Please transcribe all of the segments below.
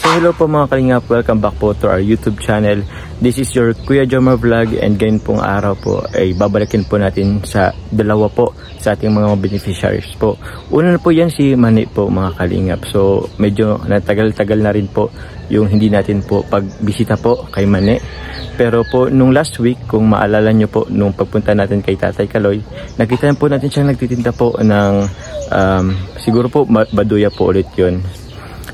So hello po mga kalingap, welcome back po to our YouTube channel. This is your Kuya Jomar Vlog, and ngayon pong araw po ay babalikin po natin sa dalawa po sa ating mga beneficiaries po. Una na po yan si Mani po mga kalingap. So medyo natagal-tagal na rin po yung hindi natin po pagbisita po kay Mani. Pero po nung last week, kung maalala nyo po nung pagpunta natin kay Tatay Kaloy, nakita po natin siyang nagtitinda po ng siguro po baduya po ulit yun.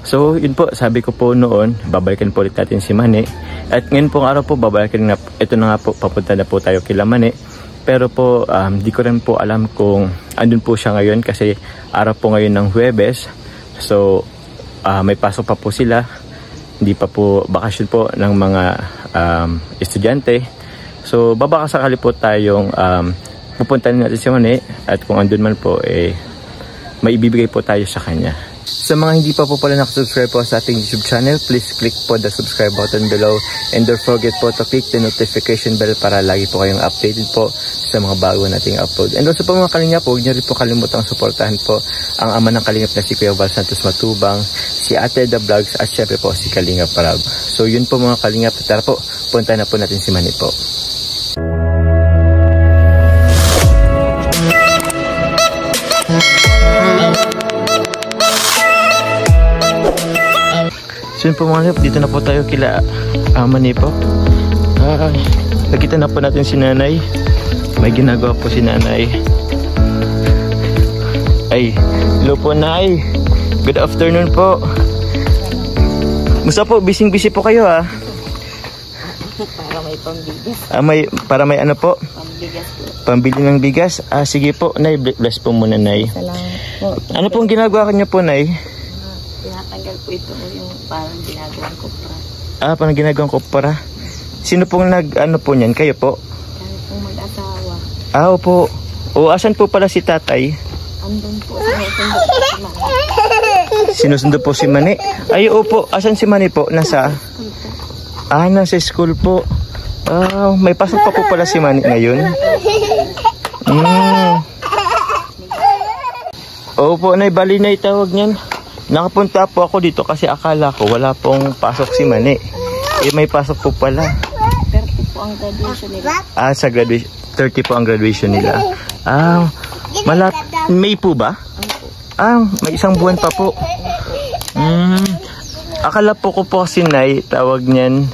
So yun po, sabi ko po noon, babalikan po ulit natin si Mani. At ngayon pong araw po, babalikan na, ito na nga po, papunta na po tayo kila Mani. Pero po, di ko rin po alam kung andun po siya ngayon kasi araw po ngayon ng Huwebes. So may pasok pa po sila, hindi pa po bakasyon po ng mga estudyante. So babaka sakali po tayong pupuntahan natin si Mani, at kung andun man po, may ibibigay po tayo sa kanya. Sa mga hindi pa po pala nakasubscribe po sa ating YouTube channel, please click po the subscribe button below, and don't forget po to click the notification bell para lagi po kayong updated po sa mga bago nating upload. And also po mga kalingap, huwag niyo rin po kalimutang suportahan po ang ama ng kalingap na si Kuya Val Santos Matubang, si Ate The Vlogs, at syempre po si Kalingap Parab. So yun po mga kalingap, tara po, punta na po natin si Mani po. So yun po mga kalingap, dito na po tayo kila Mani po. Nakita na po natin si Nanay. May ginagawa po si Nanay. Ay, hello po Nay. Good afternoon po. Musta po? Busy po kayo ha? Para may pambigas. Para may ano po? Pambigas po. Pambili ng bigas? Sige po Nay, bless po muna Nay. Salamat po. Ano pong ginagawa kanya po Nay? Tinatanggal po ito yung parang ginagawang kupra. Parang ginagawang kupra. Sino pong ano po niyan? Kayo po? Kami pong mag-asawa. Opo. O asan po pala si Tatay? Andun po, sinusundo po si Mani. Sinusundo po si Mani? Ay, opo. Asan si Mani po? Nasa? Nasa school po. May pasok pa po pala si Mani ngayon. Opo, Nay, bali na itawag niyan. Nakapunta po ako dito kasi akala ko wala pong pasok si Mani. May pasok po pala. 30 po ang graduation nila. Sa graduation, 30 po ang graduation nila. May po ba? May isang buwan pa po. Akala po ko po kasi Nay, tawag niyan,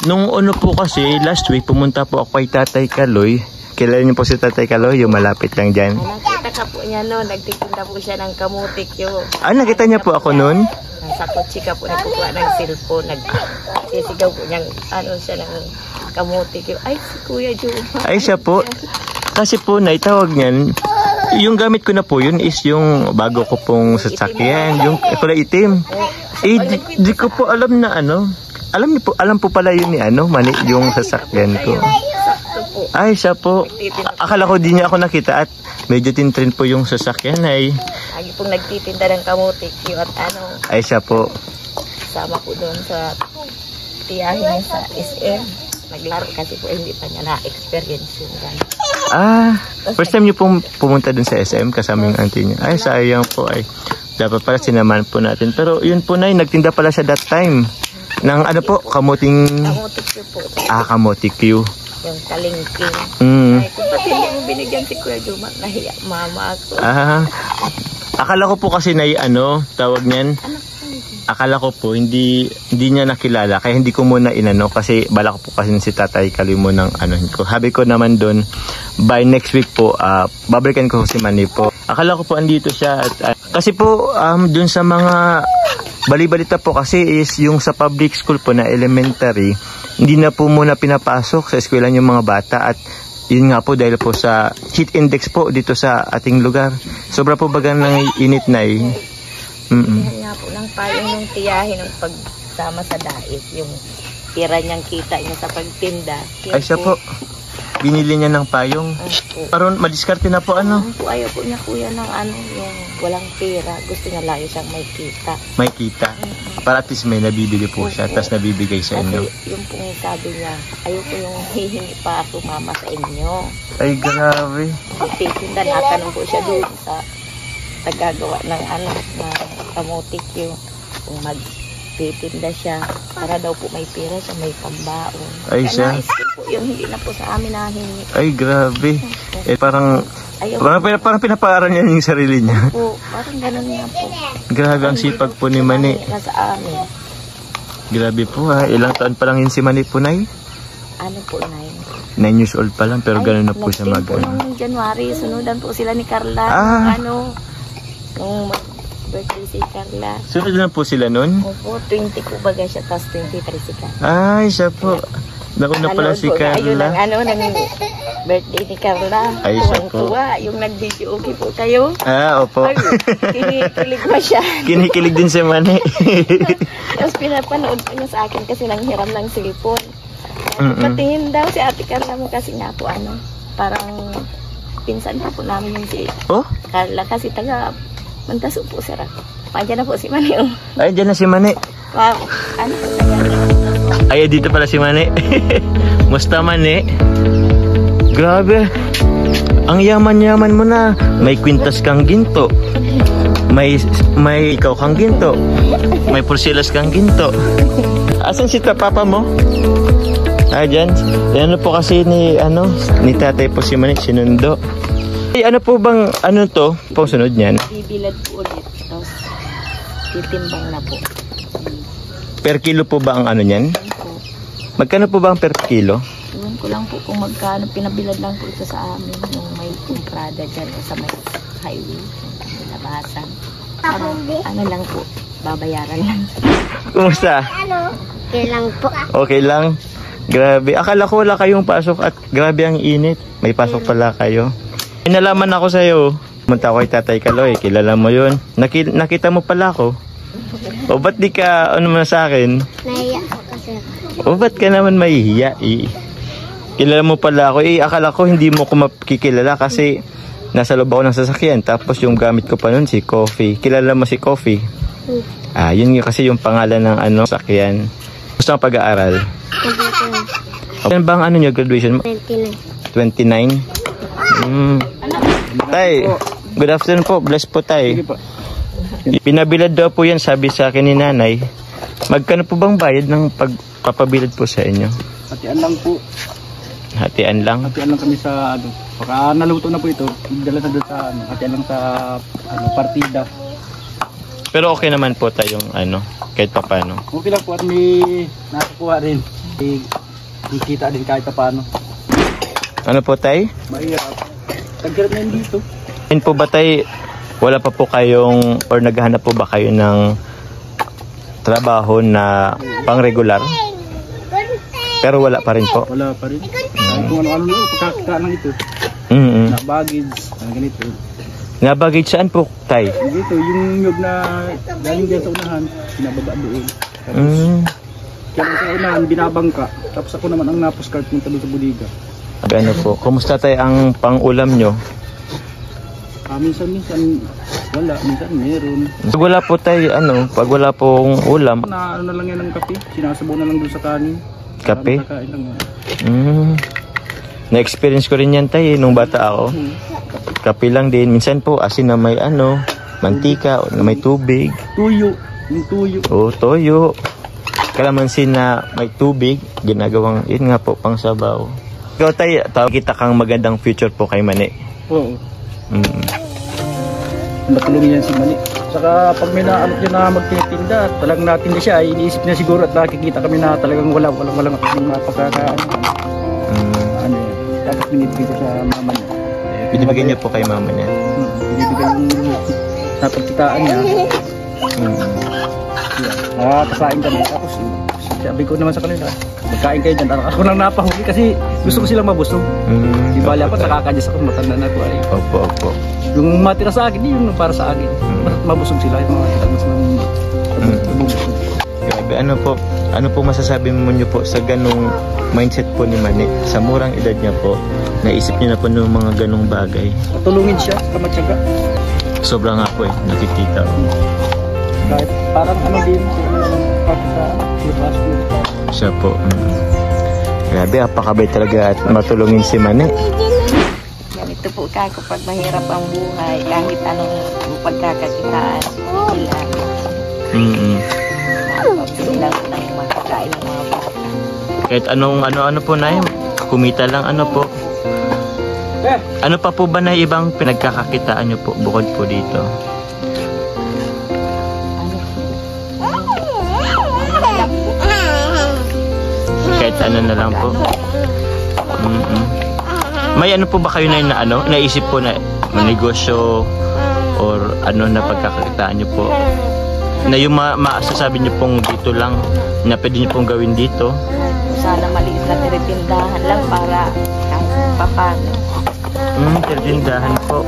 nung ano po kasi, last week, pumunta po ako kay Tatay Kaloy. Kilala niyo po si Tatay Kaloy, yung malapit lang dyan. Nakita ka po niya noon, nagtitinda po siya ng kamutik yun. Nakita niya po ako noon? Sa kotse ka po, nagkukuha ng cellphone, nagsisigaw po niyang, siya ng kamutik yun. Ay, si Kuya Jomar. Ay, siya po. Kasi po, naitawag niyan, yung gamit ko na po yun is yung bago ko pong sasakyan, yung kulay itim. Di ko po alam na alam po pala yun ni Mani, yung sasakyan ko. Ay, siya po. Akala ko di niya ako nakita at medyo tintrin po yung sasakyan ay. Lagi pong nagtitinda ng kamutik yun at Ay, siya po. Sama po doon sa tiyahin niya sa SM. Naglaro kasi po hindi pa niya na-experience yun. First time niyo pong pumunta dun sa SM kasama yung auntie niya. Ay, sayang po ay. Dapat pala sinaman po natin. Pero yun po Nay, nagtinda pala siya that time. Ng po, kamuting... Kamutik yun po. Kamutik yun. Yung kalingking. Ay, kung pati hindi mo binigyan si Kuya Jomar, nahiya mama ako. Akala ko po kasi Nay, tawag niyan. Akala ko po, hindi niya nakilala. Kaya hindi ko muna inano kasi bala ko po kasi si Tatay Kaloy mo ng ko. Sabi ko naman doon, by next week po, babalikan ko si Mani po. Akala ko po andito siya. Kasi po, doon sa mga bali-balita po kasi is yung sa public school po na elementary, hindi na po muna pinapasok sa eskwela yung mga bata. At yun nga po dahil po sa heat index po dito sa ating lugar. Sobra po baga ng init na Nga po ng payong nung tiyahin nung pagsama sa dait, yung tira niyang kita niya sa pagtinda. Ay, siya po. Binili niya ng payong. Parang madiskarte na po Ayaw po niya kuya ng yung walang pera. Gusto niya layo siyang may kita. May kita? Para at least may nabibili po siya, tapos nabibigay sa inyo. Kasi yung pong sabi niya, ayoko yung hihingi pa ako mama sa inyo. Ay, grabe. Titinda, natanong po siya doon sa tagagawa ng na kamotik yung kung magtitinda siya para daw po may pera siya, may pambaon. Ay, Kaya siya. naisip po yung hindi na po sa amin nahingi. Ay, grabe. Parang pinapaaral niya yung sarili niya. Po, parang ganun nga po. Grabe ang sipag po ni Mani. Nasa amin. Grabe po ha. Ilang taon pa lang yun si Mani po, Nay? Ano po na yun? 9 years old pa lang, pero gano'n na po siya mag... Noong January, sunudan po sila ni Carla. Nung birthday si Carla. Sunod na po sila nun? Opo, 20 po baga siya, tapos 23 si Carla. Ay, siya po. Nauna pala si Carla. Ayun ng birthday ni Carla. Ay, siya po. Yung nag-video okay po kayo. Opo. Ay, kinikilig pa siya. Kinikilig din si Mani. Tapos pinapanood po niya sa akin kasi nanghiram ng cellphone. Patingin daw si Ate Carla mo kasi nga po parang pinsan pa po namin yung si Carla kasi taga Mantaso po sir. Pandiyan na po si Mani. Ay, dyan na si Mani. Wow, Ay, dito pala si Mani. Musta Mani? Grabe. Ang yaman-yaman mo na. May kwintas kang ginto. May ikaw kang ginto. May porsilas kang ginto. Asan si papa mo? Dyan. Ano po kasi ni tatay po si Mani, sinundo. Ay, ano po bang, to? Pang sunod niyan? Bibilad po ulit. Tapos, titimbang na po. Per kilo po ba ang niyan? Magkano po ba ang per kilo? Iwan ko lang po kung magkano. Pinabilad lang po ito sa amin. Yung may comprada dyan sa may highway. Labasan. Ano lang po. Babayaran lang. Kumusta? Okay lang po. Okay lang? Grabe. Akala ko wala kayong pasok at grabe ang init. May pasok pala kayo. Inalaman ako sa'yo. Pumunta ako kay Tatay Kaloy. Kilala mo yun. Nakita mo pala ako. O ba't di ka naman sa akin? Nahiya ako kasi. O ba't ka naman mahihiya Kilala mo pala ako. Akala ko hindi mo ko makikilala kasi nasa loob ako ng sasakyan. Tapos yung gamit ko pa nun si Coffee. Kilala mo si Coffee? Yun kasi yung pangalan ng sasakyan. Gusto ang pag-aaral? Ano bang nyo graduation mo? 29. Tay, good afternoon po. Bless po tay. Pinabilad daw po yan, sabi sa akin ni nanay. Magkano po bang bayad ng pagpapabilad po sa inyo? Hatian lang po. Hatian lang? Hatian lang kami sa Pagka naluto na po ito, dala na doon sa hatian lang sa partida. Pero okay naman po tayong kahit pa paano. Okay lang po at may nakakuha rin. Kikita din kahit pa paano. Ano po tay? Mahirap. Tagkirap na yun dito. Yun po ba tay, wala pa po kayong or naghahanap po ba kayo ng trabaho na pang regular? Pero wala pa rin po? Wala pa rin. Kung ano-ano pagkakita lang ito. Na baggage, ganito. Na baggage saan po tay? Dito, yung nyug na galing dyan sa unahan, pinababa doon. Kaya sa unahan, binabangka. Tapos ako naman ang napuskart ng tabi sa budiga. Ano po? Kumusta tayo ang pang-ulam nyo? Minsan wala, minsan meron. Pag wala po tayo, pag wala pong ulam. Na lang yan ng kape, sinasabaw na lang doon sa kanin. Kape? Na-experience ko rin yan tayo nung bata ako. Kape lang din. Minsan po, asin na may mantika, na may tubig. Tuyo, yung tuyo. Oo, toyo. Kalamansin na may tubig, ginagawang, yun nga po, pang sabaw. Ikaw tayo, kita kang magandang future po kay Mani. Oo. Matulungin yan si Mani. Saka pag may naamot niya na magtitinda, talagang natin na siya, iniisip niya siguro at nakikita kami na talagang walang mapagkakaan. Tapos binibigay ko sa mama niya. Binibigay niya po kay mama niya? Binibigay yung napagkitaan niya. Kasain kami. Tapos sabi ko naman sa kanila, magkain kayo dyan. Ako nang napahuli kasi gusto ko silang mabusog. Di bali ako, nakakadya ako, matanda na ako. Opo. Yung matira sa akin, yun para sa akin. Mabusog sila. Yung mga mas mabusog. Grabe, ano po masasabi mo niyo po sa ganong mindset po ni Mani? Sa murang edad niya po, naisip niya na po ng mga ganong bagay. Matulungin siya, kamatyaga. Sobrang nga po nakikita. Kahit parang din sa siya po. Grabe, apakabay talaga at matulungin si Mani. Ganito po kapag mahirap ang buhay, kahit anong pagkakakitaan, lang ng makakain ng mga bata. Kahit ano po na kumita lang ano po. Ano pa po ba na ibang pinagkakakitaan nyo po bukod po dito? Kahit ano na lang po. May ano po ba kayo na naisip po na negosyo or ano na pagkakakitaan nyo po? Na yung masasabi nyo pong dito lang na pwede nyo pong gawin dito? Sana maliit na tiritindahan lang para kahit papano. Tiritindahan po.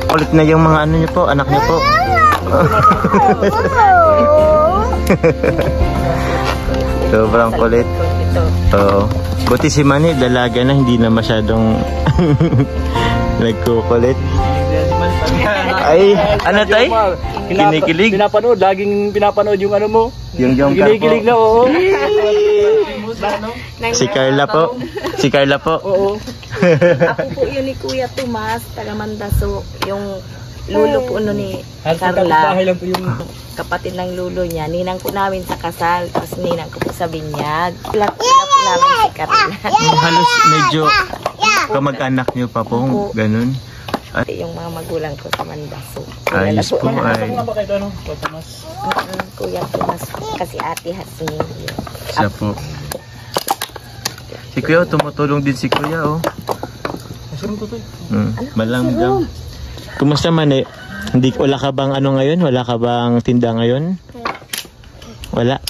Kulit na yung mga ano nyo po, anak nyo po. Sobrang kulit. Oo. Buti si Manny, dalaga na, hindi na masyadong nagkukulit. Ay, ano tay? Kinikilig? Pinapanood, laging pinapanood yung ano mo. Yung kinikilig na, oo. Si Carla po. Si Carla po. Oo. Ako po yun ni Kuya Tomas, taga Mandaso. Yung lulo po ni Carla. Lang po yung kapatid ng lulo niya. Ninang po namin sa kasal, tapos ninang ko po sa binyag. Kilap po namin si Carla. Halos medyo kamag-anak niyo pa po, ganun. Yung mga magulang ko sa Mandaso. Ayos po ay. Kuya Tomas, kasi ate Hasni. Siya po. Si Kuya, tumutulong din si Kuya, oh. Malamdam. Kumusta man eh? Wala ka bang ano ngayon? Wala ka bang tinda ngayon? Wala.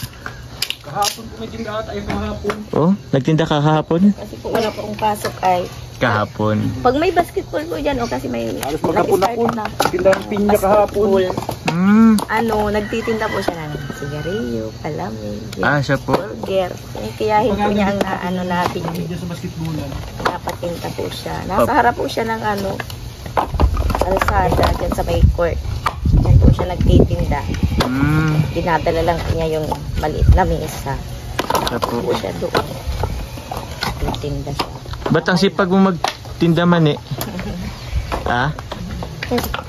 Kahapon po may tinda tayo kahapon. Oh, nagtinda ka kahapon? Kasi po wala po akong pasok ay kahapon. pag may basketball po dyan, o kasi may halos magkapon-apon. Tinda ng pinya kahapon. Nagtitinda po siya ng sigarilyo, palamig, Siya po. burger. Kayahin po niya ang natin. Sa basketballan. Napatinta po siya. Nasa harap po siya ng kalsada dyan sa may court. Diyan po siya nagtitinda. Dinadala lang po niya yung maliit na mesa. Siya po. Po siya doon. Nagtitinda siya. Ba't ang sipag mo magtinda man eh? Ha?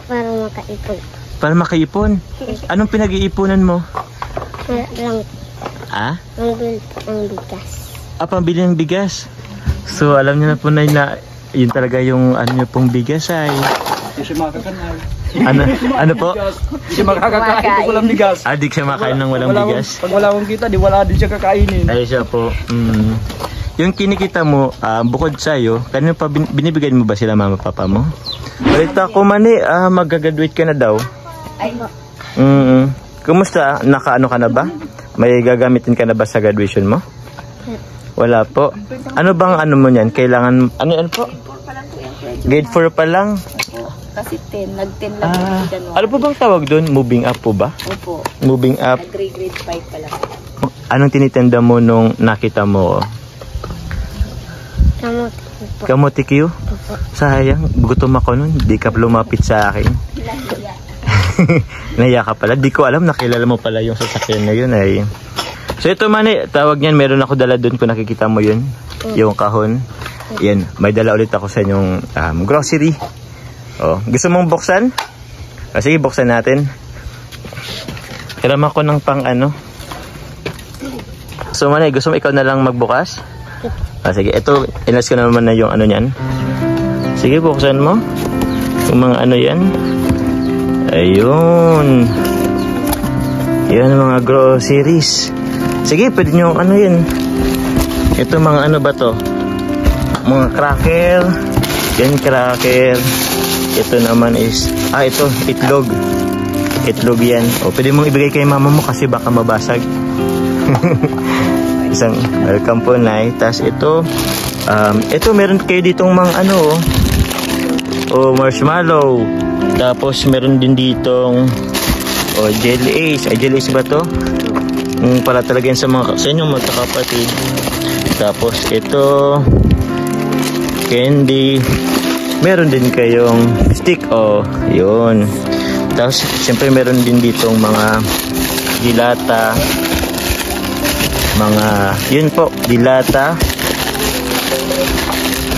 Para makaipon. Para makaipon? Anong pinag-iipunan mo? Lang. Pambili ng bigas. Pambili ng bigas. So alam niyo na po na yun talaga yung ano niyo pong bigas ay. Hindi siya makakakanay. Ano po? Hindi siya makakakain pag walang bigas. Di siya makain ng walang bigas. Pag wala akong kita, wala din siya kakainin. Ay siya po. Yung kinikita mo, bukod sa'yo, kanino pa binibigyan mo ba sila mama papa mo? Balita ko man mag-graduate ka na daw. Ay, Kumusta? Nakaano ka na ba? May gagamitin ka na ba sa graduation mo? Wala po. Ano bang ano mo niyan? Kailangan, ano po? Grade 4 pa lang? Kasi 10, nag-10 lang po si January. Ano po bang tawag doon? Moving up po ba? Opo. Moving up. Grade 5 pa lang. Anong tinitenda mo nung nakita mo? Kamote po. Kamote Q? Sayang, gutom ako nun. Di ka lumapit sa akin. Naiya ka pala. Di ko alam, nakilala mo pala yung sasakyan na yun ay. So ito man tawag niyan, meron ako dala doon kung nakikita mo yun. Yung kahon. Yan, may dala ulit ako sa inyong grocery. Gusto mong buksan? Sige, buksan natin. Hiram ako ng pang ano. So man gusto mo ikaw na lang magbukas? Sige, ito, inas ko naman na yung ano niyan. Sige, buksan mo. Yung mga ano yan. Ayun. Yan mga groceries. Sige, pwede nyo ano yan. Ito mga ano ba to? Mga cracker. Yan, cracker. Ito naman is, ito, itlog. Itlog yan. Pwede mong ibigay kay mama mo kasi baka mabasag. Isang welcome po Nay. Tapos ito meron kayo ditong mga ano marshmallow. Tapos meron din ditong jelly ace. Jelly ace ba to? Para talaga yan sa inyong magkakapatid. Tapos ito candy. Meron din kayong stick yun. Tapos siyempre meron din ditong mga dilata. Yun po, dilata,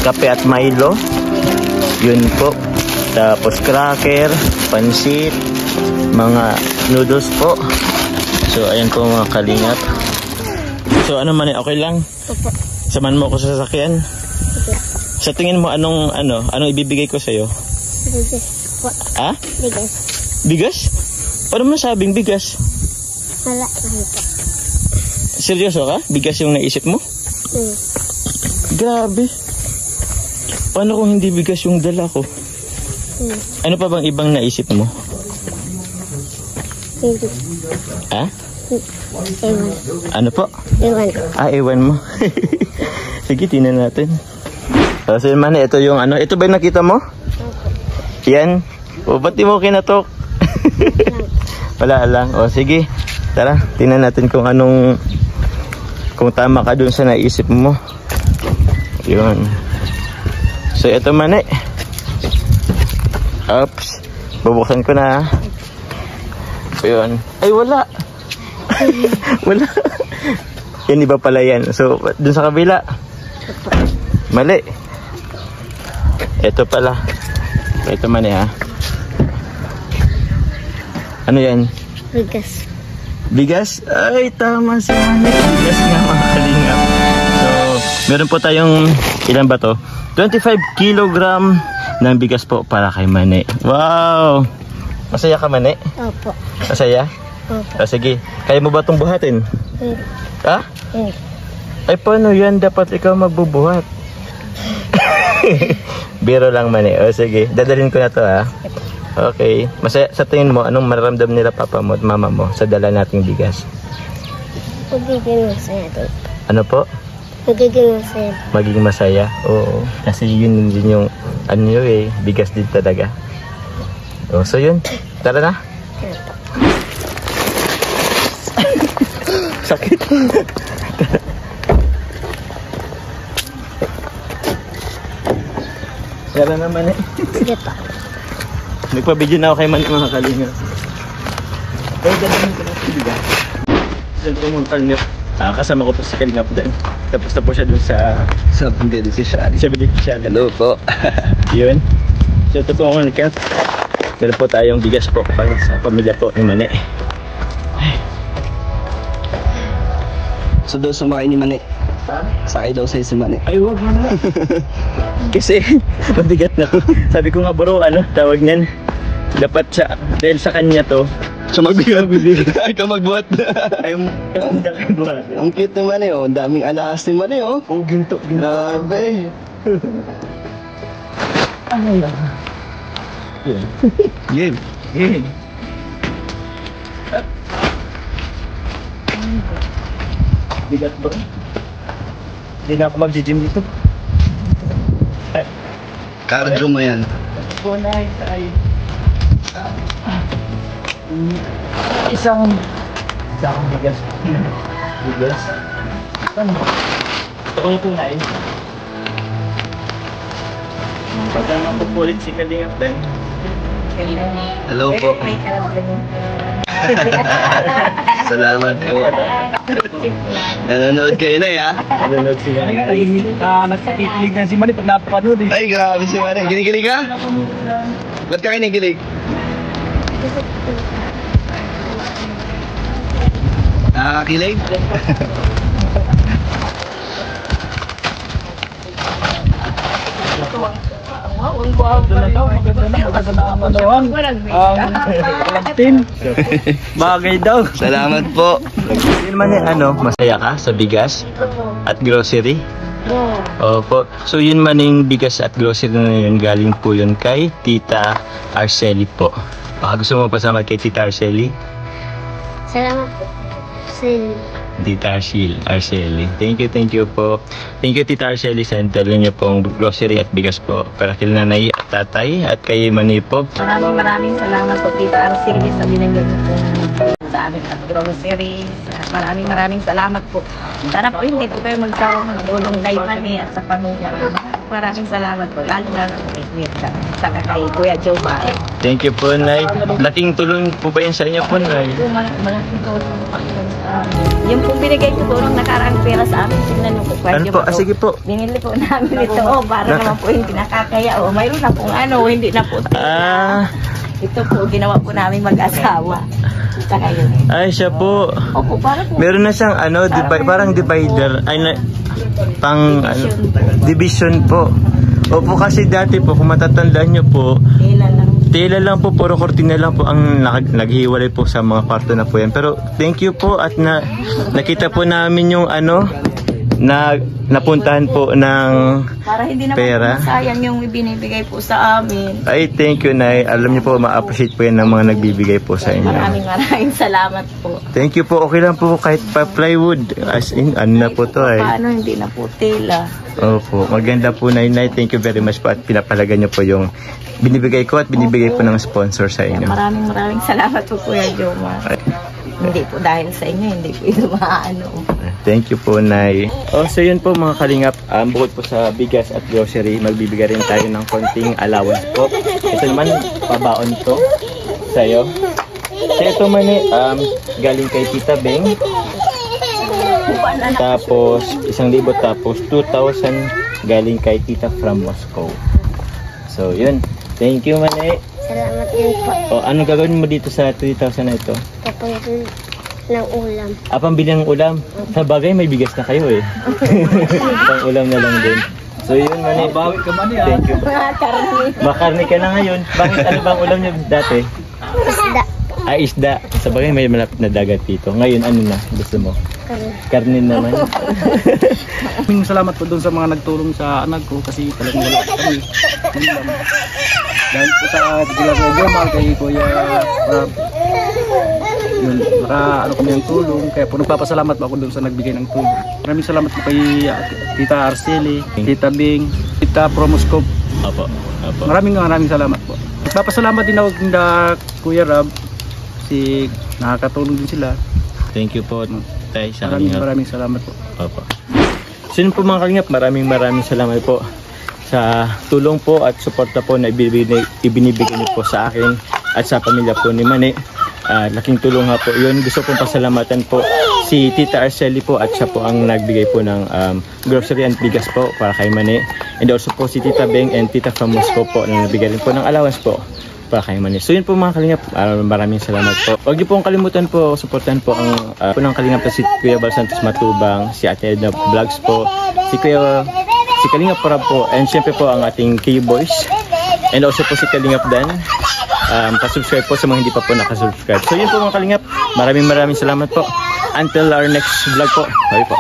kape at Milo. Yun po. Tapos cracker, pansit, mga noodles po. So ayan po mga kalingap. So ano man, okay lang? Opo. Samahan mo ako sa sasakyan. Opo. Sa tingin mo anong ibibigay ko sa'yo? Bigas po. Ha? Bigas. Bigas? Paano mo nasabing bigas? Wala lang po. Seryoso ka? Bigas yung naisip mo? Grabe. Paano kung hindi bigas yung dala ko? Ano pa bang ibang naisip mo? Hindi. Ha? Ewan. Ano po? Ewan. Ewan mo. Sige, tingnan natin. So yun man, ito yung ano. Ito ba yung nakita mo? Opo. Yan. O, ba't di mo kinatok? Wala lang. O, sige. Tara, tingnan natin kung tama ka dun sa naisip mo. Yun. So, ito man eh. Oops. Bubuksan ko na. Yun. Ay, wala. Wala. Yan, iba pala yan. So, dun sa kabila. Mali. Ito pala. Ito man eh ha. Ano yan? Bigas. Bigas? Ay, tama si Mane. Bigas nga mga kalingap. So, meron po tayong, ilan ba to? 25 kilogram ng bigas po para kay Mane. Wow! Masaya ka, Mane? Opo. Masaya? Opo. Sige. Kaya mo ba itong buhatin? Hindi. Ha? Hindi. Ay, paano yan? Dapat ikaw magbubuhat. Biro lang, Mane. O, sige. Dadalhin ko na to, ha? Okay. Masaya, sa tingin mo, anong mararamdam nila papa mo at mama mo sa dala nating bigas? Magiging masaya din. Ano po? Magiging masaya. Magiging masaya? Oo. Kasi yun din yung, bigas din talaga. O, so yun. Tara na. Sakit. Tara naman eh. Sige pa. Nagpa-video na ako kay Mane mga kalinga. Pero dalaman ko na si Biga. Diyan po mga kalingap. Kasama ko po si Kalingap din. Tapos na po siya dun sa beneficiary. Sa beneficiary. Hello po. Yun. So ito po mga kalingap. Meron po tayong bigas po para sa pamilya po ni Mane. So daw sumakay ni Mane. Sakay daw sa'yo si Mane. Ay, wag mo na. Kasi mabigat na. Sabi ko nga bro, tawag niyan. Dapat siya, dahil sa kanya to. So magbigat. Ay ka magbuhat. Ay, hindi kayo buhat. Ang cute ni Mane oh. Ang daming alahas ni Mane oh. Oh, ginto. Grabe. Ay, Game. Game. Bigat bro. Hindi na ako mag-gym dito. Cardio mo yan. Bunay ay isang bigas. Bigas. Ito ko yung tunay. Pagka mapupulit si Kalingap din. Hello po. Salamat po. Nanonood kayo na ya? Nanonood siya. Nagkikilig na si Mane pag napapanood eh. Ay grabe si Mane. Kinikilig ka? Ba't ka kinikilig? Nakakakilig? Ang maganda ang team. Bagay daw. Salamat po. Yun man masaya ka sa bigas at grocery? Opo. So yun man yung bigas at grocery na yun, galing po yun kay Tita Arceli po. Baka gusto mo pasama kay Tita Arceli? Salamat po. Tita Arceli. Thank you po. Thank you Tita Arceli sa dala niyo pong grocery at bigas po para kay nanay at tatay at kay Mane po. Maraming salamat po Tita Arceli sa binigay niyo po sa amin at groceries. Maraming salamat po. Sana po hindi po kayo magsawa ng tulong kay Mane at sa pamilya. maraming salamat po. Lalo na sa kay Kuya Jomar. Thank you po, Nay. Laking tulong po ba yan sa inyo po, Nay? Malaking tulong po. Yung po binigay ko po nung nakaraang pera sa amin, tingnan nyo po. Ano po? Sige po. Binili po namin ito, para naman po hindi nakakaya. Mayroon na pong hindi na po. Ito po, ginawa po namin mag-asawa. Ay, siya po. Opo, para po. Meron na siyang parang divider. Ay, division po. Opo, kasi dati po, kung matatandaan nyo po, tela lang po, puro kortina lang po ang naghiwalay po sa mga kwarto na po yan. Pero thank you po at nakita po namin yung napuntahan po ng para hindi na pera. Sayang yung ibinibigay po sa amin. Ay, thank you, Nay. Alam niyo po, ma-appreciate po yan ng mga nagbibigay po sa inyo. Maraming salamat po. Thank you po. Okay lang po kahit pa plywood. As in, ano na po to ay. Paano hindi na po tela? Opo. Maganda po, Nay. Thank you very much po at pinapalagan niyo po yung binibigay ko at binibigay po ng sponsor sa inyo. Maraming salamat po, Kuya Jomar. Hindi po dahil sa inyo, hindi po ito maano. Thank you po, Nay. So yun po mga kalingap, bukod po sa bigas at grocery, magbibigay rin tayo ng konting allowance po. Ito naman, pabaon to sa'yo. So ito man galing kay Tita Beng. Tapos 1,000, tapos 2,000 galing kay Tita from Moscow. So yun, thank you, Mane. Salamat din po. Anong gagawin mo dito sa 3,000 na ito? Papangin ng ulam. Pambili ng ulam? Sa bagay, may bigas na kayo eh. Pang ulam na lang din. So yun, Mane. Bawi ka, Mane. Thank you. Makarne ka na ngayon. Bakit ano bang ulam niyo dati? Isda. Isda. Sa bagay, may malapit na dagat dito. Ngayon, ano na gusto mo? Karne naman. Maraming salamat po doon sa mga nagtulong sa anak ko kasi talagang wala kami. Dahil po sa Kuya Jomar, kay Kuya Rob, yun, ano kami ang tulong. Kaya po nagpapasalamat po ako doon sa nagbigay ng tulong. Maraming salamat po kay Tita Arceli, Tita Bing, Tita Promoscope. Opo. Maraming salamat po. Nagpapasalamat din ako kay Kuya Rob kasi nakakatulong din sila. Thank you po. Maraming salamat po. Opo. So yun po mga kalingap, maraming salamat po sa tulong po at suporta po na ibinibigay niyo po sa akin at sa pamilya po ni Mane. Laking tulong nga po yun. Gusto pong pasalamatan po si Tita Arceli po at siya po ang nagbigay po ng grocery and bigas po para kay Mane. And also po si Tita Beng and Tita from Moscow po na nagbigay rin po ng allowance po para kay Mane. So yun po mga kalingap, maraming salamat po. Huwag niyo pong kalimutan po, suportahan po ang punang kalingap na si Kuya Bal Santos Matubang, si Ate Edna Vlogs po, si Kalingap Parab po, and syempre po ang ating K-Boys, and also po si Kalingap Dan. Pa-subscribe po sa mga hindi pa po nakasubscribe. So yun po mga kalingap, maraming salamat po. Until our next vlog po. Bye po.